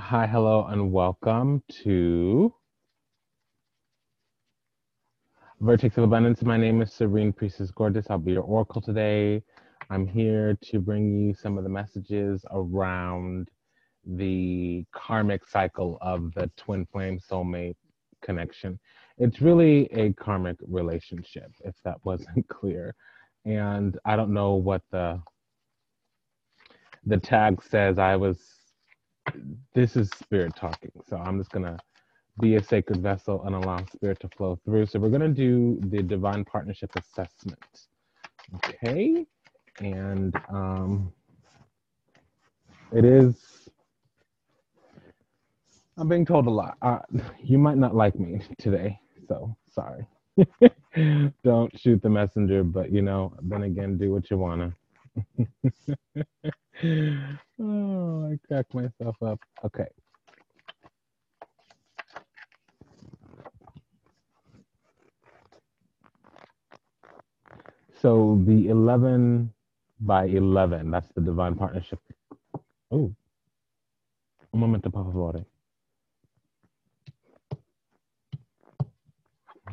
Hi, hello, and welcome to Vertex of Abundance. My name is Serene Priestess Gorgeous. I'll be your oracle today. I'm here to bring you some of the messages around the karmic cycle of the twin flame soulmate connection. It's really a karmic relationship, if that wasn't clear. And I don't know what the tag says. This is spirit talking, so I'm just gonna be a sacred vessel and allow spirit to flow through. So we're going to do the divine partnership assessment. Okay. And it is, I'm being told a lot. You might not like me today, so sorry. Don't shoot the messenger, but then again, do what you want to. Oh, I cracked myself up. Okay. So the 11 by 11, that's the divine partnership. Oh, un momento, por favor.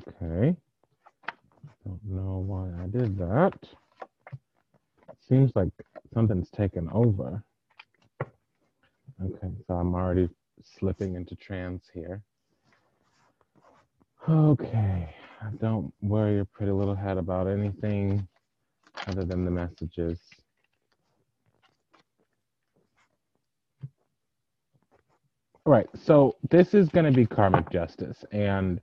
Okay. Don't know why I did that. Seems like something's taken over. Okay, so I'm already slipping into trance here. Okay, don't worry your pretty little head about anything other than the messages. All right, so this is going to be karmic justice. And,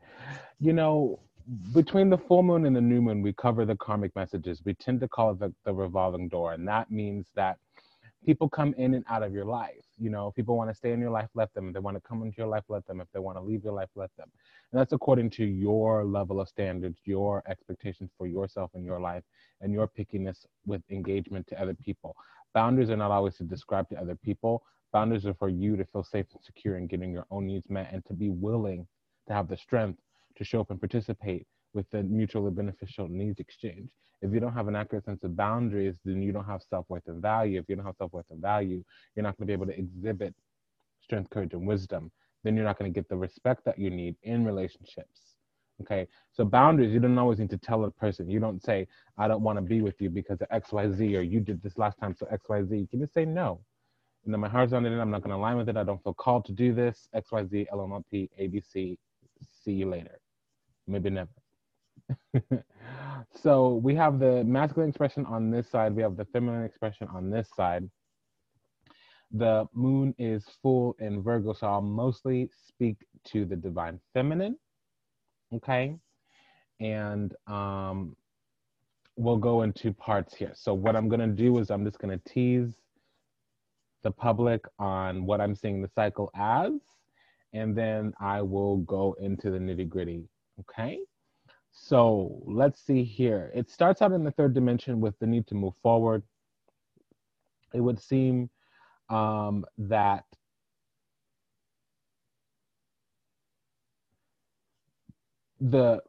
between the full moon and the new moon, we cover the karmic messages. We tend to call it the revolving door. And that means that people come in and out of your life. People want to stay in your life, let them. If they want to come into your life, let them. If they want to leave your life, let them. And that's according to your level of standards, your expectations for yourself and your life, and your pickiness with engagement to other people. Boundaries are not always to describe to other people. Boundaries are for you to feel safe and secure in getting your own needs met and to be willing to have the strength to show up and participate with the mutually beneficial needs exchange. If you don't have an accurate sense of boundaries, then you don't have self-worth and value. If you don't have self-worth and value, you're not going to be able to exhibit strength, courage, and wisdom. Then you're not going to get the respect that you need in relationships. Okay, so boundaries, you don't always need to tell a person. You don't say, I don't want to be with you because of XYZ, or you did this last time, so XYZ. You can just say no. My heart's on it, and I'm not going to align with it. I don't feel called to do this. XYZ, LMLP, ABC, see you later. Maybe never. So we have the masculine expression on this side. We have the feminine expression on this side. The moon is full in Virgo, so I'll mostly speak to the divine feminine. Okay. And we'll go into parts here. So what I'm going to do is I'm just going to tease the public on what I'm seeing the cycle as, and then I will go into the nitty gritty. Okay. So let's see here. It starts out in the third dimension with the need to move forward. It would seem that the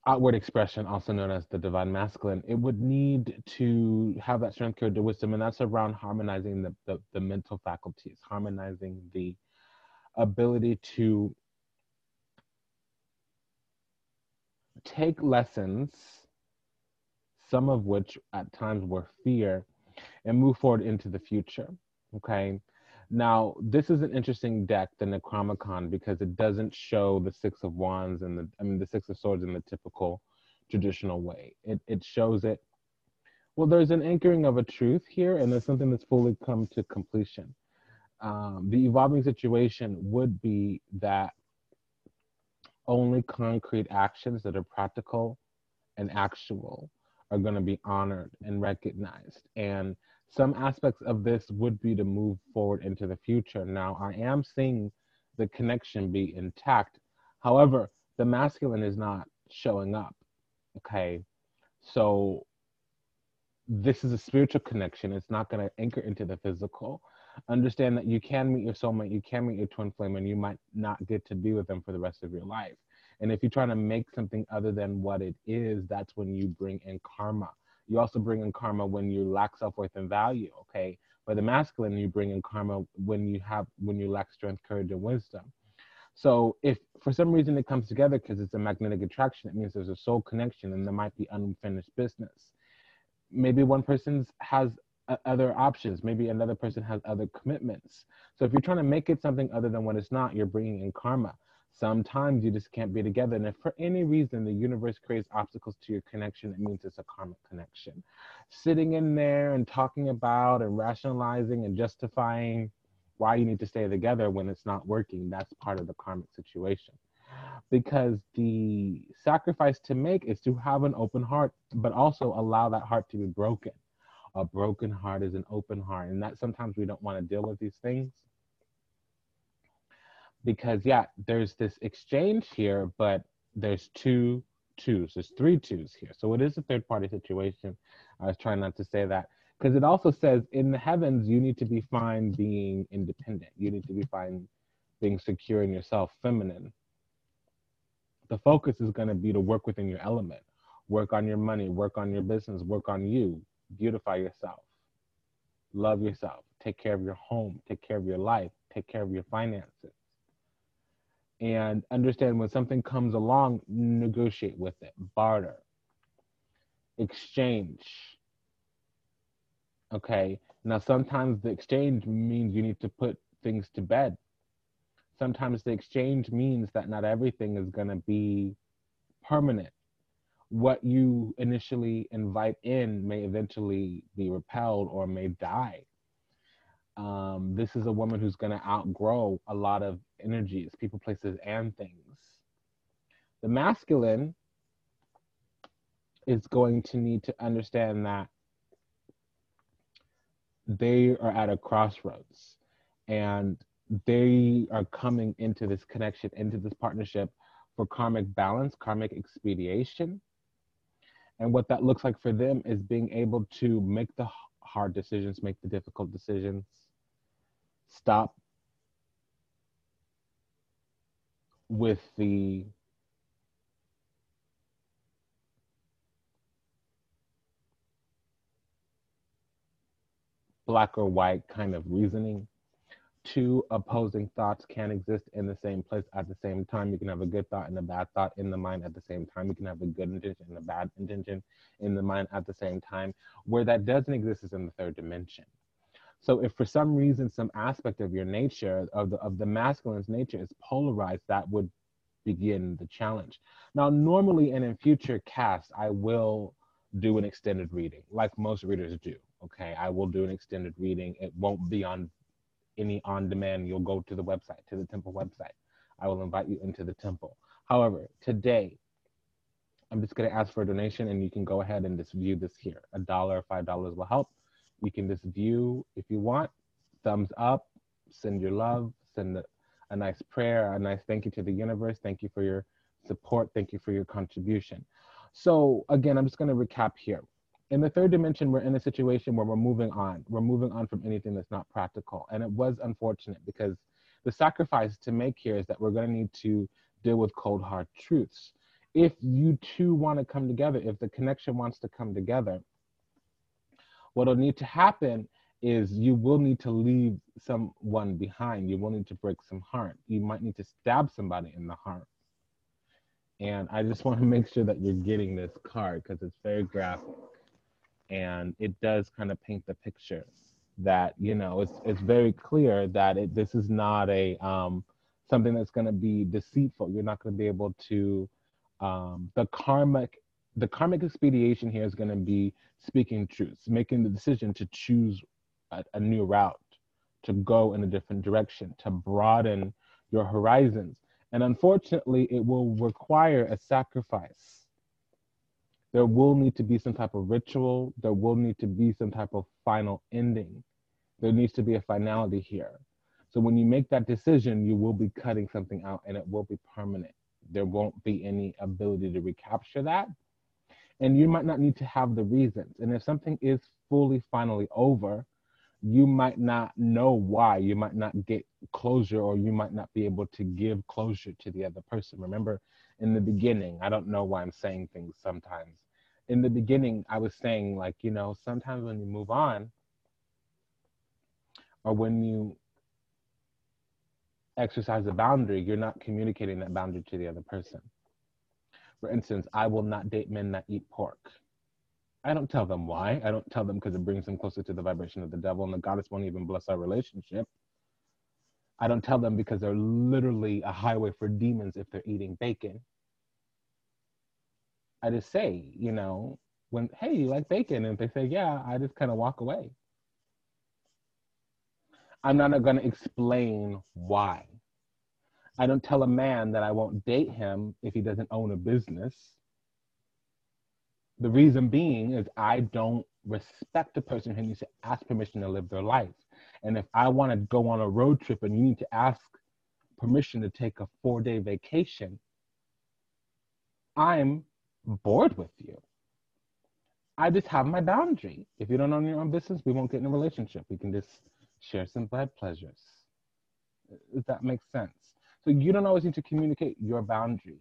outward expression, also known as the divine masculine, it would need to have that strength, courage, and wisdom, and that's around harmonizing the mental faculties, harmonizing the ability to take lessons, some of which at times were fear, and move forward into the future. Okay. Now, this is an interesting deck, the Necronomicon, because it doesn't show the Six of Wands and the Six of Swords in the typical traditional way. It shows it. Well, there's an anchoring of a truth here, and there's something that's fully come to completion. The evolving situation would be that only concrete actions that are practical and actual are going to be honored and recognized. And some aspects of this would be to move forward into the future. Now, I am seeing the connection be intact. However, the masculine is not showing up. Okay. So this is a spiritual connection. It's not going to anchor into the physical. Understand that you can meet your soulmate, you can meet your twin flame, and you might not get to be with them for the rest of your life. And if you're trying to make something other than what it is, that's when you bring in karma. You also bring in karma when you lack self-worth and value, okay? For the masculine, you bring in karma when you lack strength, courage, and wisdom. So if for some reason it comes together because it's a magnetic attraction, it means there's a soul connection and there might be unfinished business. Maybe one person has other options. Maybe another person has other commitments. So if you're trying to make it something other than what it's not, you're bringing in karma. Sometimes you just can't be together. And if for any reason the universe creates obstacles to your connection, it means it's a karmic connection. Sitting in there and talking about and rationalizing and justifying why you need to stay together when it's not working, that's part of the karmic situation. Because the sacrifice to make is to have an open heart, but also allow that heart to be broken. A broken heart is an open heart. And that sometimes we don't want to deal with these things because, yeah, there's this exchange here, but there's two twos. There's three twos here. So it is a third party situation. I was trying not to say that because it also says in the heavens, you need to be fine being independent. You need to be fine being secure in yourself, feminine. The focus is going to be to work within your element, work on your money, work on your business, work on you, beautify yourself, love yourself, take care of your home, take care of your life, take care of your finances. And understand when something comes along, negotiate with it, barter, exchange. Okay. Now, sometimes the exchange means you need to put things to bed. Sometimes the exchange means that not everything is going to be permanent. What you initially invite in may eventually be repelled or may die. This is a woman who's going to outgrow a lot of energies, people, places, and things. The masculine is going to need to understand that they are at a crossroads and they are coming into this connection, into this partnership for karmic balance, karmic expediation. And what that looks like for them is being able to make the hard decisions, make the difficult decisions, stop with the black or white kind of reasoning. Two opposing thoughts can exist in the same place at the same time. You can have a good thought and a bad thought in the mind at the same time. You can have a good intention and a bad intention in the mind at the same time. Where that doesn't exist is in the third dimension. So if for some reason, some aspect of your nature, of the masculine's nature is polarized, that would begin the challenge. Now, normally and in future casts, I will do an extended reading, like most readers do. Okay, I will do an extended reading. It won't be on any on demand. You'll go to the website, to the temple website. I will invite you into the temple. However, today, I'm just going to ask for a donation and you can go ahead and just view this here. $1 or $5 will help. You can just view if you want, thumbs up, send your love, send a nice prayer, a nice thank you to the universe. Thank you for your support. Thank you for your contribution. So again, I'm just going to recap here. In the third dimension, we're in a situation where we're moving on. We're moving on from anything that's not practical. And it was unfortunate because the sacrifice to make here is that we're going to need to deal with cold, hard truths. If you two want to come together, if the connection wants to come together, what'll need to happen is you will need to leave someone behind. You will need to break some heart. You might need to stab somebody in the heart. And I just want to make sure that you're getting this card because it's very graphic. And it does kind of paint the picture that, you know, it's very clear that this is not a something that's going to be deceitful. You're not going to be able to, the karmic expediation here is going to be speaking truths, making the decision to choose a new route, to go in a different direction, to broaden your horizons. And unfortunately, it will require a sacrifice. There will need to be some type of ritual. There will need to be some type of final ending. There needs to be a finality here. So when you make that decision, you will be cutting something out and it will be permanent. There won't be any ability to recapture that. And you might not need to have the reasons. And if something is fully, finally over, you might not know why. You might not get closure, or you might not be able to give closure to the other person. Remember, in the beginning, I don't know why I'm saying things sometimes. In the beginning, I was saying, like, you know, sometimes when you move on or when you exercise a boundary, you're not communicating that boundary to the other person. For instance, I will not date men that eat pork. I don't tell them why. I don't tell them because it brings them closer to the vibration of the devil, and the goddess won't even bless our relationship. I don't tell them because they're literally a highway for demons if they're eating bacon. I just say, you know, when, hey, you like bacon? And if they say, yeah, I just kind of walk away. I'm not going to explain why. I don't tell a man that I won't date him if he doesn't own a business. The reason being is I don't respect a person who needs to ask permission to live their life. And if I want to go on a road trip and you need to ask permission to take a 4-day vacation, I'm bored with you. I just have my boundary. If you don't own your own business, we won't get in a relationship. We can just share some blood pleasures. Does that make sense? So you don't always need to communicate your boundary.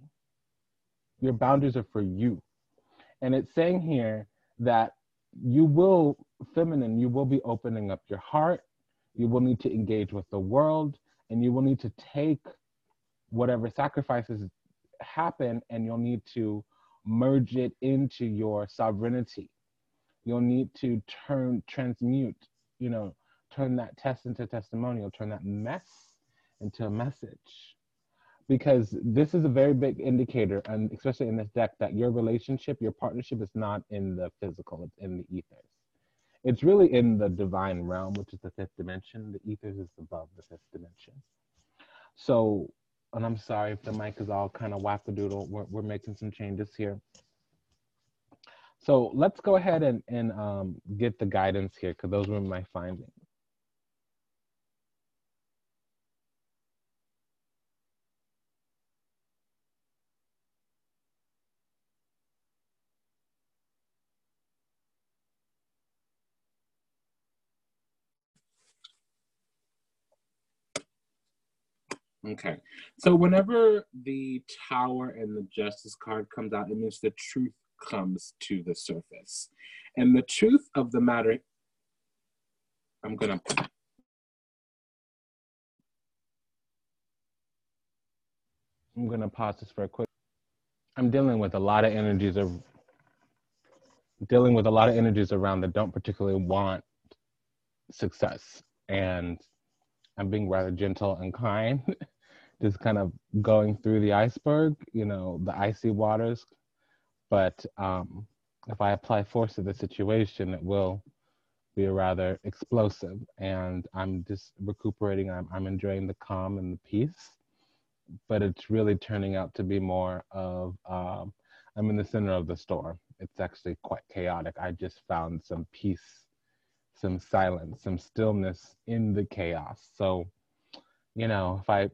Your boundaries are for you. And it's saying here that you will, feminine, you will be opening up your heart. You will need to engage with the world, and you will need to take whatever sacrifices happen, and you'll need to merge it into your sovereignty. You'll need to transmute, you know, turn that test into testimonial, turn that mess into a message. Because this is a very big indicator, and especially in this deck, that your relationship, your partnership is not in the physical, it's in the ethers. It's really in the divine realm, which is the 5th dimension. The ethers is above the 5th dimension. So, and I'm sorry if the mic is all kind of wackadoodle. We're making some changes here. So let's go ahead and get the guidance here, because those were my findings. Okay, so whenever the Tower and the Justice card comes out, it means the truth comes to the surface. And the truth of the matter, I'm gonna pause this for a quick. I'm dealing with a lot of energies around that don't particularly want success. And I'm being rather gentle and kind, just kind of going through the iceberg, you know, the icy waters. But if I apply force to the situation, it will be rather explosive. And I'm just recuperating. I'm enjoying the calm and the peace. But it's really turning out to be more of, I'm in the center of the storm. It's actually quite chaotic. I just found some peace, some silence, some stillness in the chaos. So, you know, if I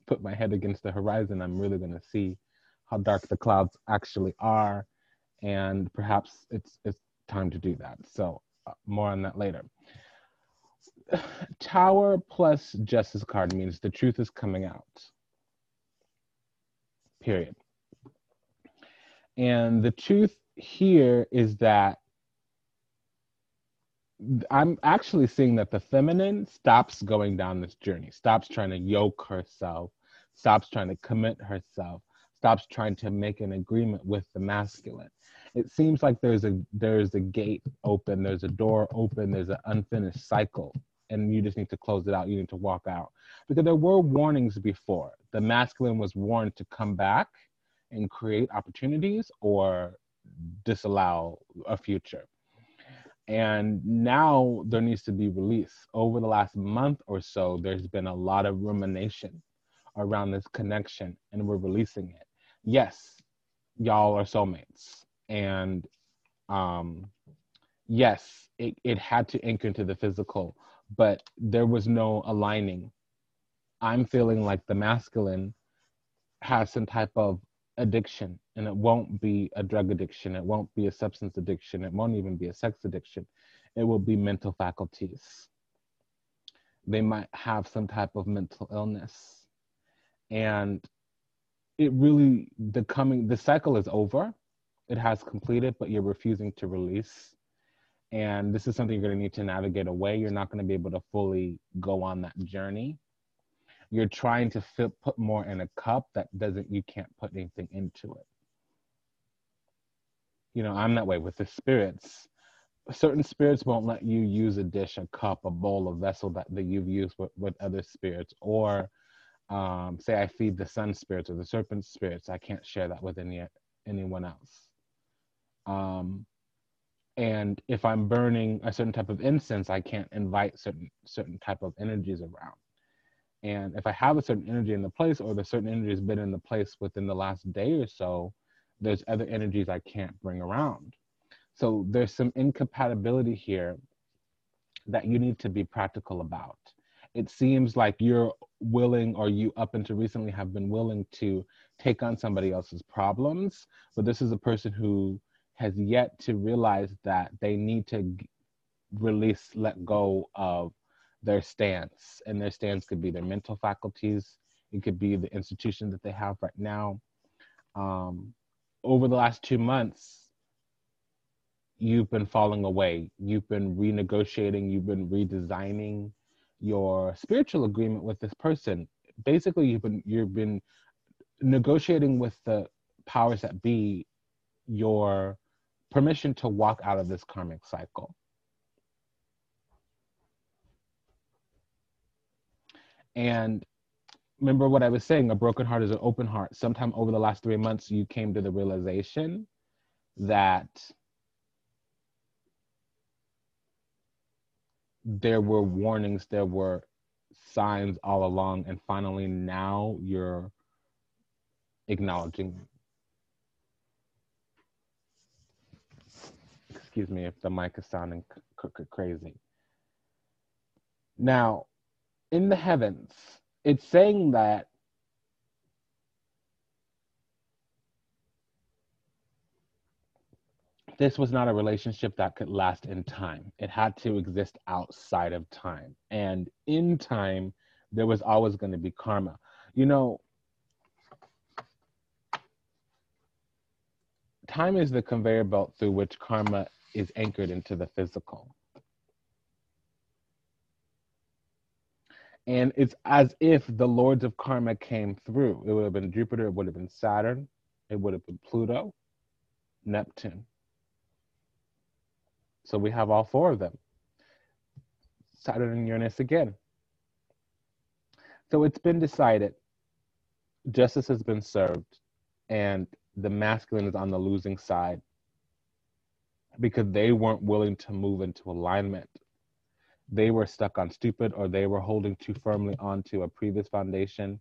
put my head against the horizon, I'm really going to see how dark the clouds actually are. And perhaps it's time to do that. So more on that later. Tower plus Justice card means the truth is coming out. Period. And the truth here is that I'm actually seeing that the feminine stops going down this journey, stops trying to yoke herself, stops trying to commit herself, stops trying to make an agreement with the masculine. It seems like there's a gate open, there's a door open, there's an unfinished cycle, and you just need to close it out. You need to walk out. Because there were warnings before. The masculine was warned to come back and create opportunities or disallow a future. And now there needs to be release. Over the last month or so, there's been a lot of rumination around this connection, and we're releasing it. Yes, y'all are soulmates. And yes, it had to anchor into the physical, but there was no aligning. I'm feeling like the masculine has some type of addiction, and it won't be a drug addiction, it won't be a substance addiction, it won't even be a sex addiction. It will be mental faculties. They might have some type of mental illness. And it really, the cycle is over. it has completed, but you're refusing to release. And this is something you're going to need to navigate away. You're not going to be able to fully go on that journey. You're trying to put more in a cup that you can't put anything into it. You know, I'm that way with the spirits. Certain spirits won't let you use a dish, a cup, a bowl, a vessel that you've used with other spirits. Or say I feed the sun spirits or the serpent spirits. I can't share that with anyone else. And if I'm burning a certain type of incense, I can't invite certain type of energies around. And if I have a certain energy in the place, or the certain energy has been in the place within the last day or so, there's other energies I can't bring around. So there's some incompatibility here that you need to be practical about. It seems like you're willing, or you up until recently have been willing to take on somebody else's problems, but this is a person who has yet to realize that they need to release, let go of their stance. And their stance could be their mental faculties. It could be the institution that they have right now. Over the last 2 months, you've been falling away. You've been renegotiating. You've been redesigning your spiritual agreement with this person. Basically, you've been negotiating with the powers that be your permission to walk out of this karmic cycle. And remember what I was saying, a broken heart is an open heart. Sometime over the last 3 months, you came to the realization that there were warnings, there were signs all along, and finally now you're acknowledging them. Excuse me if the mic is sounding crazy. Now, in the heavens, it's saying that this was not a relationship that could last in time. It had to exist outside of time. And in time, there was always going to be karma. You know, time is the conveyor belt through which karma is anchored into the physical. And it's as if the lords of karma came through. It would have been Jupiter, it would have been Saturn, it would have been Pluto, Neptune. So we have all 4 of them. Saturn and Uranus again. So it's been decided, justice has been served, and the masculine is on the losing side because they weren't willing to move into alignment. They were stuck on stupid, or they were holding too firmly onto a previous foundation.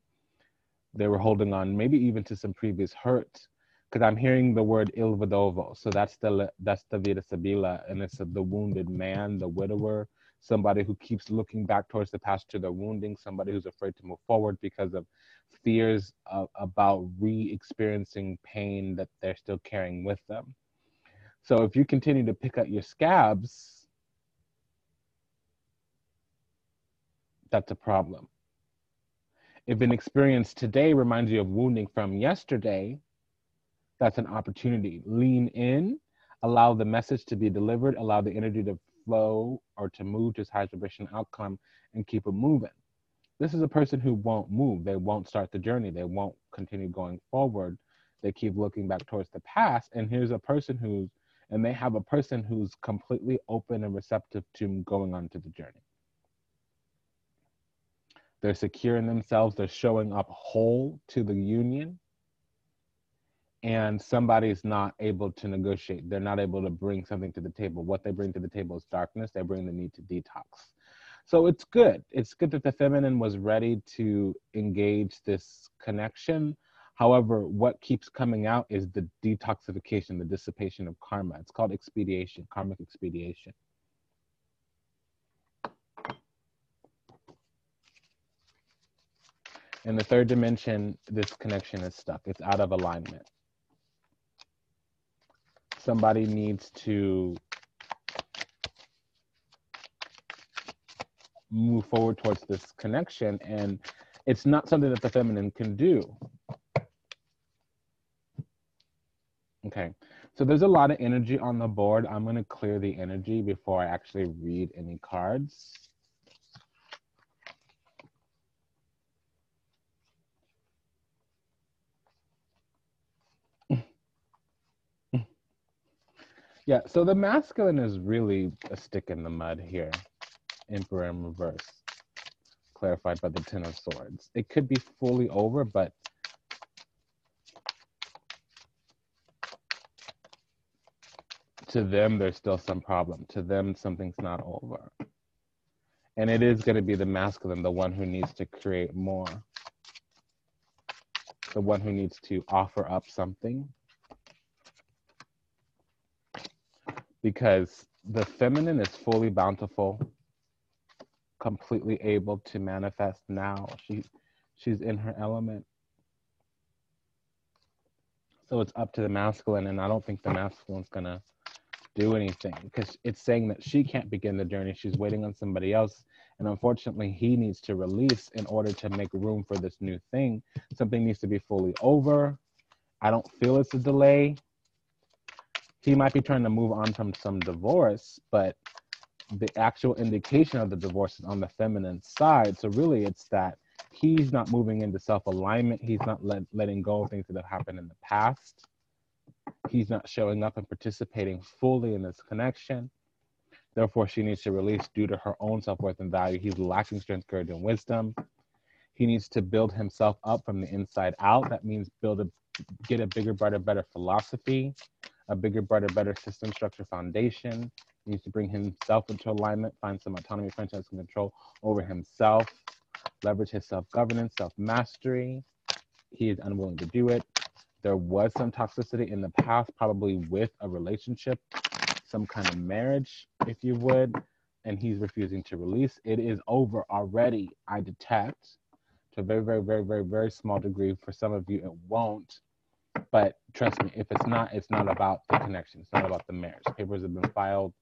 They were holding on maybe even to some previous hurt, because I'm hearing the word il vedovo. So that's the Vita Sabila, and it's the wounded man, the widower, somebody who keeps looking back towards the past to their wounding, somebody who's afraid to move forward because of fears about re-experiencing pain that they're still carrying with them. So if you continue to pick at your scabs, that's a problem. If an experience today reminds you of wounding from yesterday, that's an opportunity. Lean in, allow the message to be delivered, allow the energy to flow or to move to its highest vibration outcome, and keep it moving. This is a person who won't move. They won't start the journey. They won't continue going forward. They keep looking back towards the past. And here's a person they have a person who's completely open and receptive to going on to the journey. They're secure in themselves. They're showing up whole to the union. And somebody's not able to negotiate. They're not able to bring something to the table. What they bring to the table is darkness. They bring the need to detox. So it's good. It's good that the feminine was ready to engage this connection. However, what keeps coming out is the detoxification, the dissipation of karma. It's called expediation, karmic expediation. In the 3rd dimension, this connection is stuck. It's out of alignment. Somebody needs to move forward towards this connection, and it's not something that the feminine can do. Okay, So there's a lot of energy on the board. I'm going to clear the energy before I actually read any cards. Yeah, so the masculine is really a stick in the mud here. Emperor in reverse, clarified by the Ten of Swords. It could be fully over, but to them, there's still some problem. To them, something's not over. And it is going to be the masculine, the one who needs to create more, the one who needs to offer up something. Because the feminine is fully bountiful, completely able to manifest now. She's in her element. So it's up to the masculine, and I don't think the masculine's going to do anything because it's saying that she can't begin the journey. She's waiting on somebody else. And unfortunately, he needs to release in order to make room for this new thing. Something needs to be fully over. I don't feel it's a delay. He might be trying to move on from some divorce, but the actual indication of the divorce is on the feminine side. So really it's that he's not moving into self-alignment. He's not letting go of things that have happened in the past. He's not showing up and participating fully in this connection. Therefore, she needs to release due to her own self-worth and value. He's lacking strength, courage, and wisdom. He needs to build himself up from the inside out. That means get a bigger, brighter, better philosophy, a bigger, brighter, better system, structure, foundation. He needs to bring himself into alignment, find some autonomy, friendship, and control over himself, leverage his self-governance, self-mastery. He is unwilling to do it. There was some toxicity in the past, probably with a relationship, some kind of marriage, if you would, and he's refusing to release. It is over already, I detect, to a very, very, very, very, very small degree. For some of you, it won't. But trust me, if it's not about the connection. It's not about the marriage. Papers have been filed.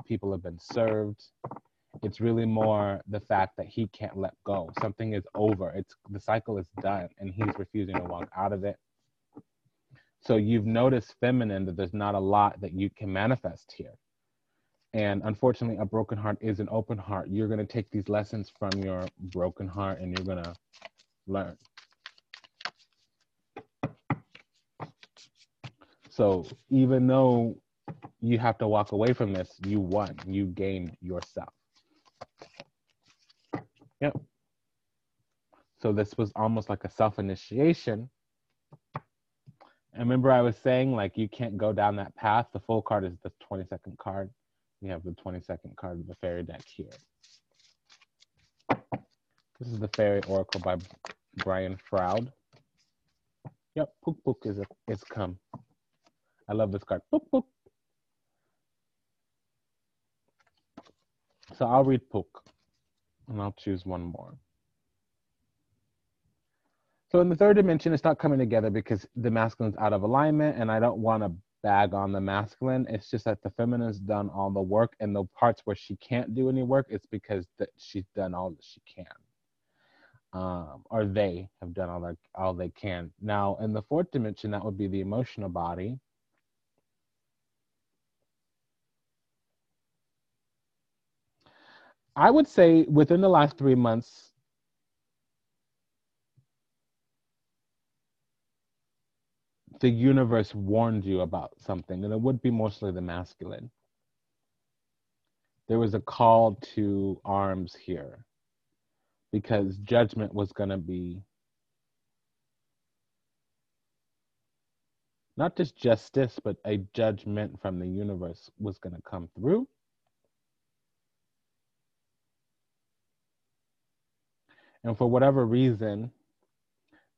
People have been served. It's really more the fact that he can't let go. Something is over. The cycle is done, and he's refusing to walk out of it. So you've noticed, feminine, that there's not a lot that you can manifest here. And unfortunately, a broken heart is an open heart. You're going to take these lessons from your broken heart, and you're going to learn. So even though you have to walk away from this, you won. You gained yourself. Yep. So this was almost like a self-initiation. And remember I was saying, like, you can't go down that path. The full card is the 22nd card. We have the 22nd card of the fairy deck here. This is the Fairy Oracle by Brian Froud. Yep, Pook Pook is come. I love this card. Pook Pook. So I'll read Pook, and I'll choose one more. So in the third dimension, it's not coming together because the masculine's out of alignment, and I don't want to bag on the masculine. It's just that the feminine's done all the work, and the parts where she can't do any work, it's because she's done all that she can. Or they have done all they can. Now, in the fourth dimension, that would be the emotional body. I would say within the last 3 months, the universe warned you about something, and it would be mostly the masculine. There was a call to arms here because judgment was going to be not just justice, but a judgment from the universe was going to come through. And for whatever reason,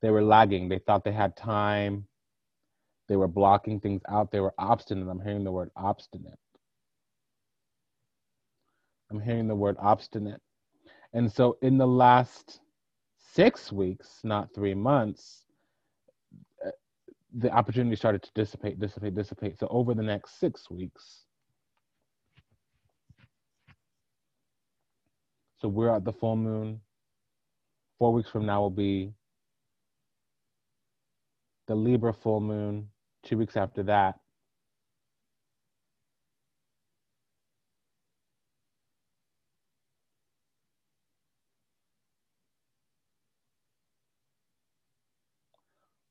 they were lagging. They thought they had time. They were blocking things out. They were obstinate. I'm hearing the word obstinate. I'm hearing the word obstinate. And so in the last 6 weeks, not 3 months, the opportunity started to dissipate. So over the next 6 weeks, so we're at the full moon. 4 weeks from now will be the Libra full moon. 2 weeks after that,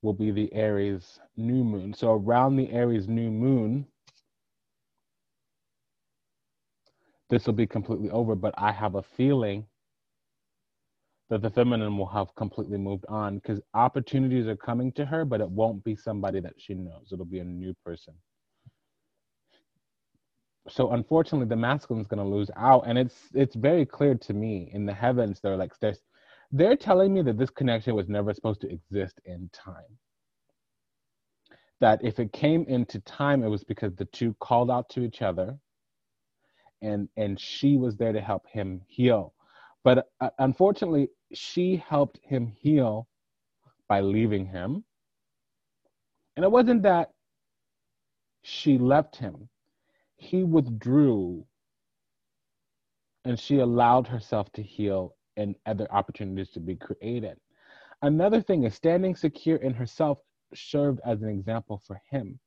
will be the Aries new moon. So around the Aries new moon, this will be completely over, but I have a feeling that the feminine will have completely moved on because opportunities are coming to her, but it won't be somebody that she knows. It'll be a new person. So unfortunately, the masculine is going to lose out, and it's very clear to me in the heavens. They're telling me that this connection was never supposed to exist in time. That if it came into time, it was because the two called out to each other, and she was there to help him heal. But unfortunately, she helped him heal by leaving him. And it wasn't that she left him. He withdrew, and she allowed herself to heal and other opportunities to be created. Another thing is standing secure in herself served as an example for him.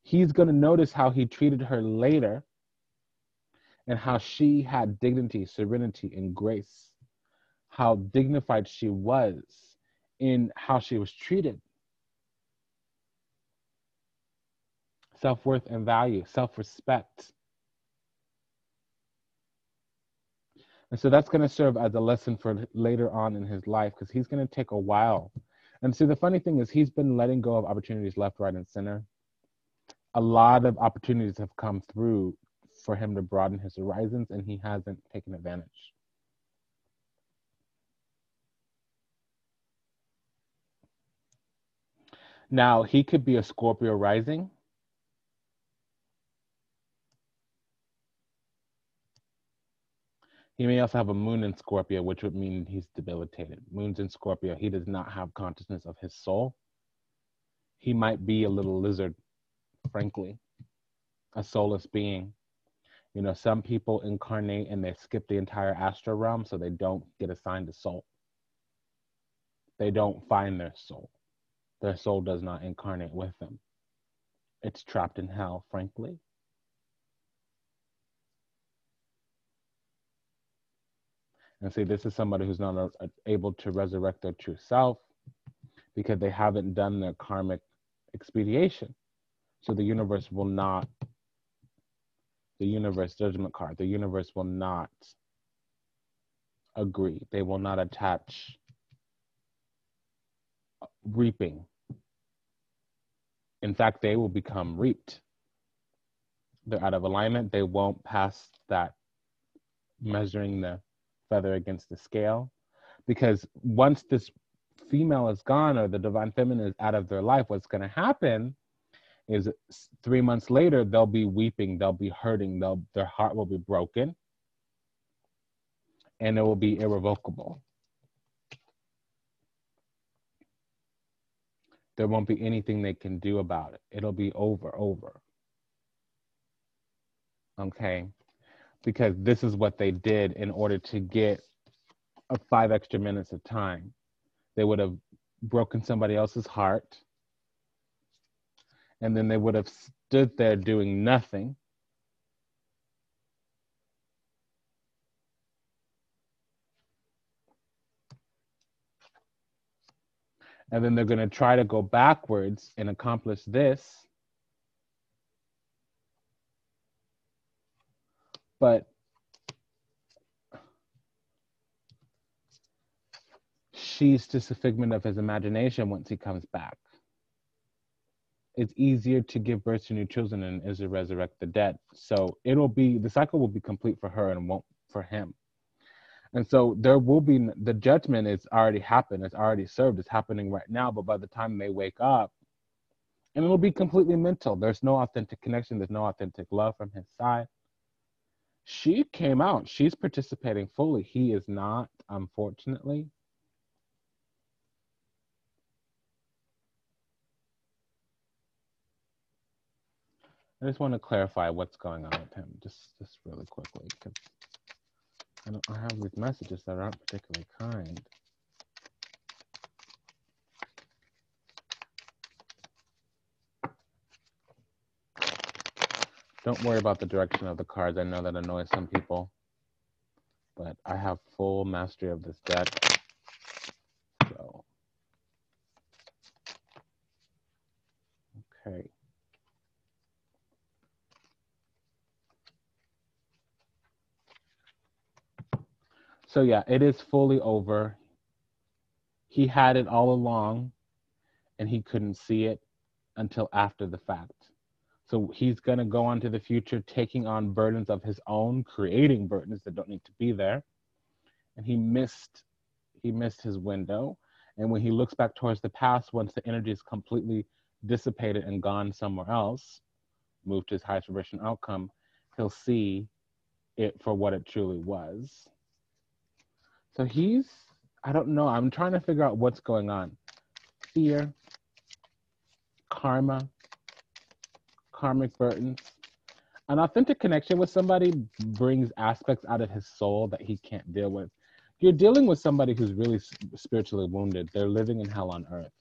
He's going to notice how he treated her later and how she had dignity, serenity, and grace, how dignified she was in how she was treated. Self-worth and value, self-respect. And so that's going to serve as a lesson for later on in his life because he's going to take a while. And see, the funny thing is he's been letting go of opportunities left, right, and center. A lot of opportunities have come through for him to broaden his horizons, and he hasn't taken advantage. Now, he could be a Scorpio rising. He may also have a moon in Scorpio, which would mean he's debilitated. Moon's in Scorpio. He does not have consciousness of his soul. He might be a little lizard, frankly, a soulless being. You know, some people incarnate and they skip the entire astral realm, so they don't get assigned a soul. They don't find their soul. Their soul does not incarnate with them. It's trapped in hell, frankly. And see, this is somebody who's not able to resurrect their true self because they haven't done their karmic expediation. So the universe will not, the universe judgment card, the universe will not agree. They will not attach reaping. In fact, they will become reaped. They're out of alignment. They won't pass that measuring the feather against the scale, because once this female is gone or the divine feminine is out of their life, what's going to happen is 3 months later, they'll be weeping, they'll be hurting, their heart will be broken, and it will be irrevocable. There won't be anything they can do about it. It'll be over. Okay? Because this is what they did in order to get 5 extra minutes of time. They would have broken somebody else's heart, and then they would have stood there doing nothing. And then they're going to try to go backwards and accomplish this. But she's just a figment of his imagination once he comes back. It's easier to give birth to new children than it is to resurrect the dead. So the cycle will be complete for her and won't for him. And so there will be, the judgment is already happened, it's already served, it's happening right now, but by the time they wake up, and it'll be completely mental. There's no authentic connection, there's no authentic love from his side. She came out, she's participating fully. He is not, unfortunately. I just want to clarify what's going on with him, just really quickly, because I have these messages that aren't particularly kind. Don't worry about the direction of the cards. I know that annoys some people, but I have full mastery of this deck. So So yeah, it is fully over. He had it all along and he couldn't see it until after the fact. So he's going to go on to the future, taking on burdens of his own, creating burdens that don't need to be there. And he missed his window. And when he looks back towards the past, once the energy is completely dissipated and gone somewhere else, moved to his highest vibration outcome, he'll see it for what it truly was. So I don't know, I'm trying to figure out what's going on. Fear, karma, karmic burdens. An authentic connection with somebody brings aspects out of his soul that he can't deal with. You're dealing with somebody who's really spiritually wounded. They're living in hell on earth.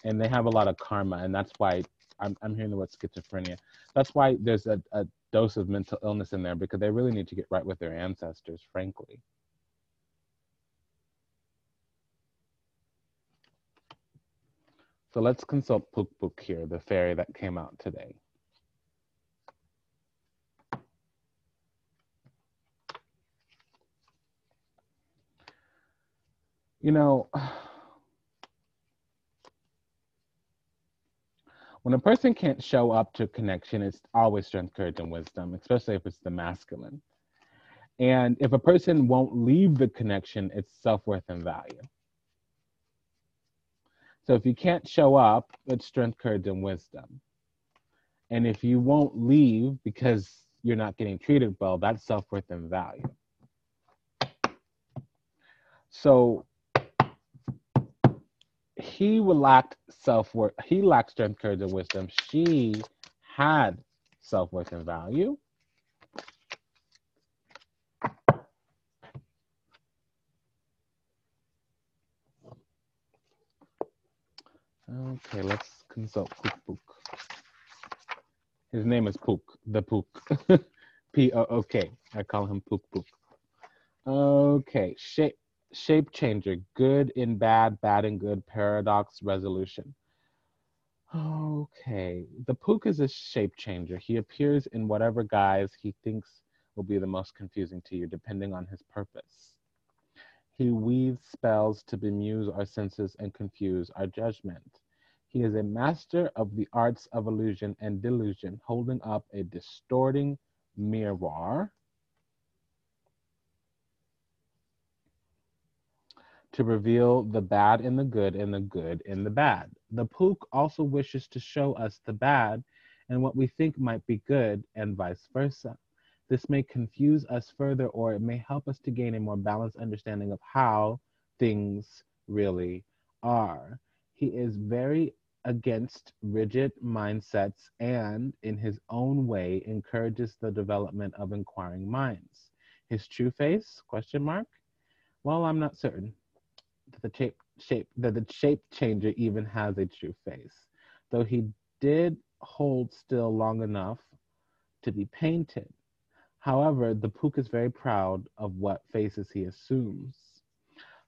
And they have a lot of karma. And that's why I'm hearing the word schizophrenia. That's why there's a dose of mental illness in there, because they really need to get right with their ancestors, frankly. So let's consult Pook Pook here, the fairy that came out today. You know, when a person can't show up to connection, it's always strength, courage, and wisdom, especially if it's the masculine. And if a person won't leave the connection, it's self-worth and value. So if you can't show up, it's strength, courage, and wisdom. And if you won't leave because you're not getting treated well, that's self-worth and value. So he lacked self-worth. He lacked strength, courage, and wisdom. She had self-worth and value. Okay, let's consult Pook Pook. His name is Pook, the Pook. P-O-O-K. I call him Pook Pook. Okay, shape changer, good in bad, bad in good, paradox, resolution. Okay, the Pook is a shape changer. He appears in whatever guise he thinks will be the most confusing to you, depending on his purpose. He weaves spells to bemuse our senses and confuse our judgment. He is a master of the arts of illusion and delusion, holding up a distorting mirror to reveal the bad in the good and the good in the bad. The Pook also wishes to show us the bad and what we think might be good, and vice versa. This may confuse us further, or it may help us to gain a more balanced understanding of how things really are. He is very against rigid mindsets and, in his own way, encourages the development of inquiring minds. His true face? Question mark? Well, I'm not certain that the shape changer even has a true face, though he did hold still long enough to be painted. However, the Pook is very proud of what faces he assumes.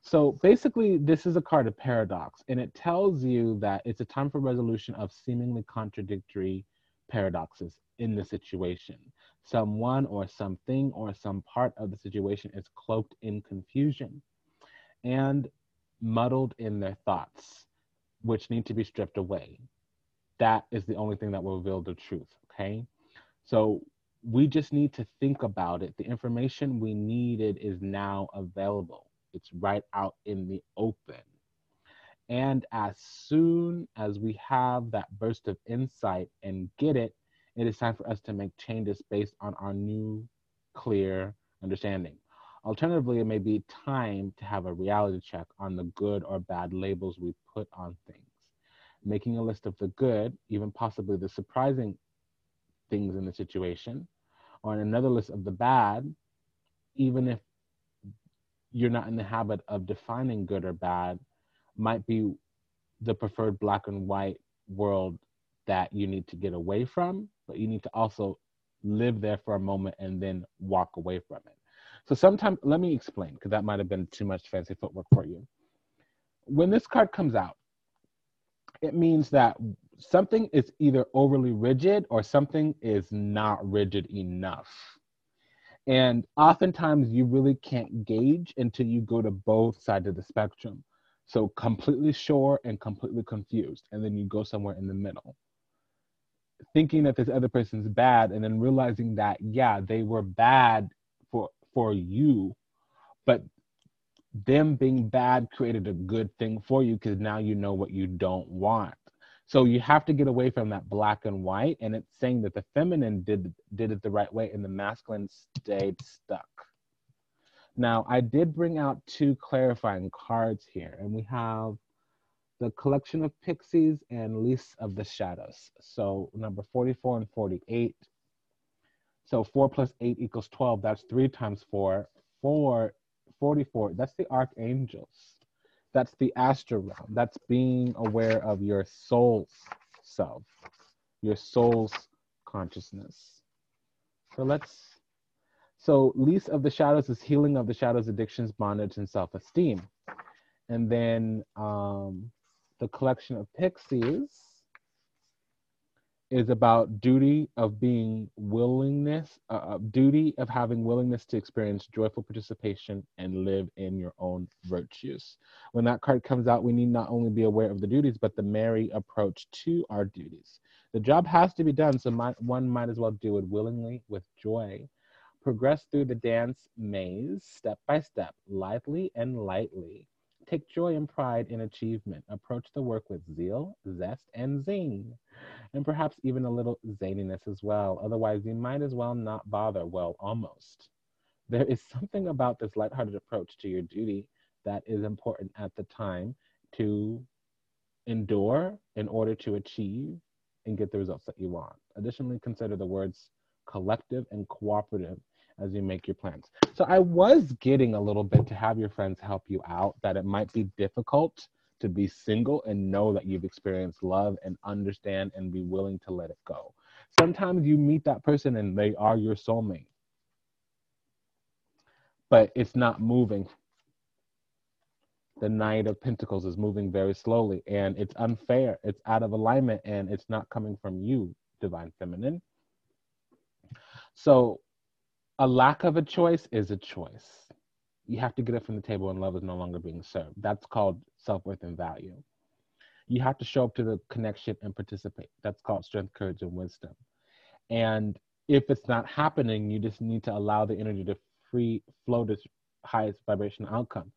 So basically, this is a card of paradox, and it tells you that it's a time for resolution of seemingly contradictory paradoxes in the situation. Someone or something or some part of the situation is cloaked in confusion and muddled in their thoughts, which need to be stripped away. That is the only thing that will reveal the truth, okay? So we just need to think about it. The information we needed is now available. It's right out in the open. And as soon as we have that burst of insight and get it, it is time for us to make changes based on our new, clear understanding. Alternatively, it may be time to have a reality check on the good or bad labels we put on things. Making a list of the good, even possibly the surprising things in the situation, or another list of the bad, even if you're not in the habit of defining good or bad, might be the preferred black and white world that you need to get away from, but you need to also live there for a moment and then walk away from it. So sometimes, let me explain, because that might have been too much fancy footwork for you. When this card comes out, it means that something is either overly rigid or something is not rigid enough. And oftentimes you really can't gauge until you go to both sides of the spectrum. So completely sure and completely confused. And then you go somewhere in the middle, thinking that this other person's bad and then realizing that, yeah, they were bad for you, but them being bad created a good thing for you because now you know what you don't want. So you have to get away from that black and white, and it's saying that the feminine did it the right way and the masculine stayed stuck. Now, I did bring out 2 clarifying cards here, and we have the Collection of Pixies and Lease of the Shadows. So number 44 and 48. So 4 plus 8 equals 12. That's 3 times 4. 44. That's the archangels. That's the astral realm. That's being aware of your soul's self, your soul's consciousness. So Lease of the Shadows is healing of the shadows, addictions, bondage, and self-esteem. And then the Collection of Pixies is about duty of being willingness, duty of having willingness to experience joyful participation and live in your own virtues. When that card comes out, we need not only be aware of the duties, but the merry approach to our duties. The job has to be done, so one might as well do it willingly with joy. Progress through the dance maze, step by step, lightly and lightly. Take joy and pride in achievement. Approach the work with zeal, zest, and zing, and perhaps even a little zaniness as well. Otherwise, you might as well not bother. Well, almost. There is something about this lighthearted approach to your duty that is important at the time to endure in order to achieve and get the results that you want. Additionally, consider the words collective and cooperative as you make your plans. So I was getting a little bit to have your friends help you out, that it might be difficult to be single and know that you've experienced love and understand and be willing to let it go. Sometimes you meet that person and they are your soulmate, but it's not moving. The Knight of Pentacles is moving very slowly and it's unfair. It's out of alignment and it's not coming from you, Divine Feminine. So a lack of a choice is a choice. You have to get it from the table and love is no longer being served. That's called self-worth and value. You have to show up to the connection and participate. That's called strength, courage, and wisdom. And if it's not happening, you just need to allow the energy to free flow to highest vibrational outcome.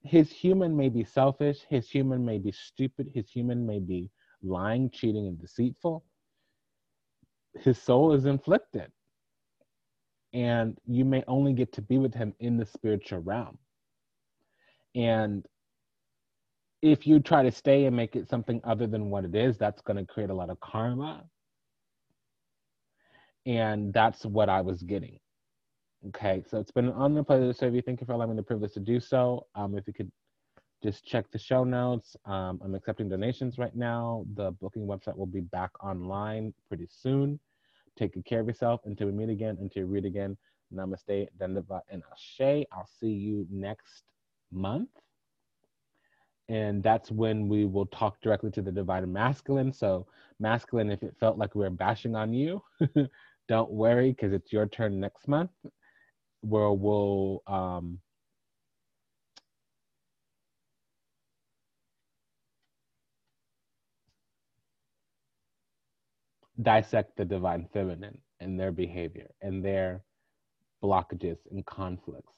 His human may be selfish. His human may be stupid. His human may be lying, cheating, and deceitful. His soul is inflicted. And you may only get to be with him in the spiritual realm. And if you try to stay and make it something other than what it is, that's going to create a lot of karma. And that's what I was getting. Okay, so it's been an honor and pleasure to serve you. Thank you for allowing me the privilege to do so. If you could just check the show notes. I'm accepting donations right now. The booking website will be back online pretty soon. Take good care of yourself until we meet again, until we read again. Namaste, Dandavat, and Ashe. I'll see you next month. And that's when we will talk directly to the Divine Masculine. So masculine, if it felt like we were bashing on you, don't worry, because it's your turn next month, where we'll dissect the Divine Feminine and their behavior and their blockages and conflicts.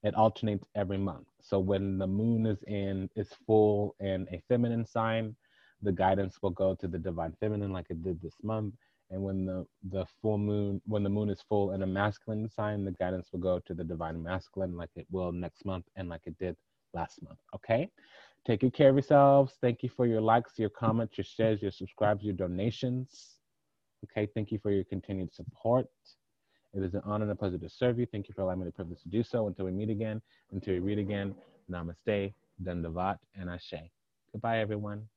It alternates every month. So when the moon is full in a feminine sign, the guidance will go to the Divine Feminine like it did this month. And when the moon is full in a masculine sign, the guidance will go to the Divine Masculine like it will next month and like it did last month. Okay? Take good care of yourselves. Thank you for your likes, your comments, your shares, your subscribes, your donations. Okay, thank you for your continued support. It is an honor and a pleasure to serve you. Thank you for allowing me the privilege to do so. Until we meet again, until we read again, namaste, dandavat, and ashe. Goodbye, everyone.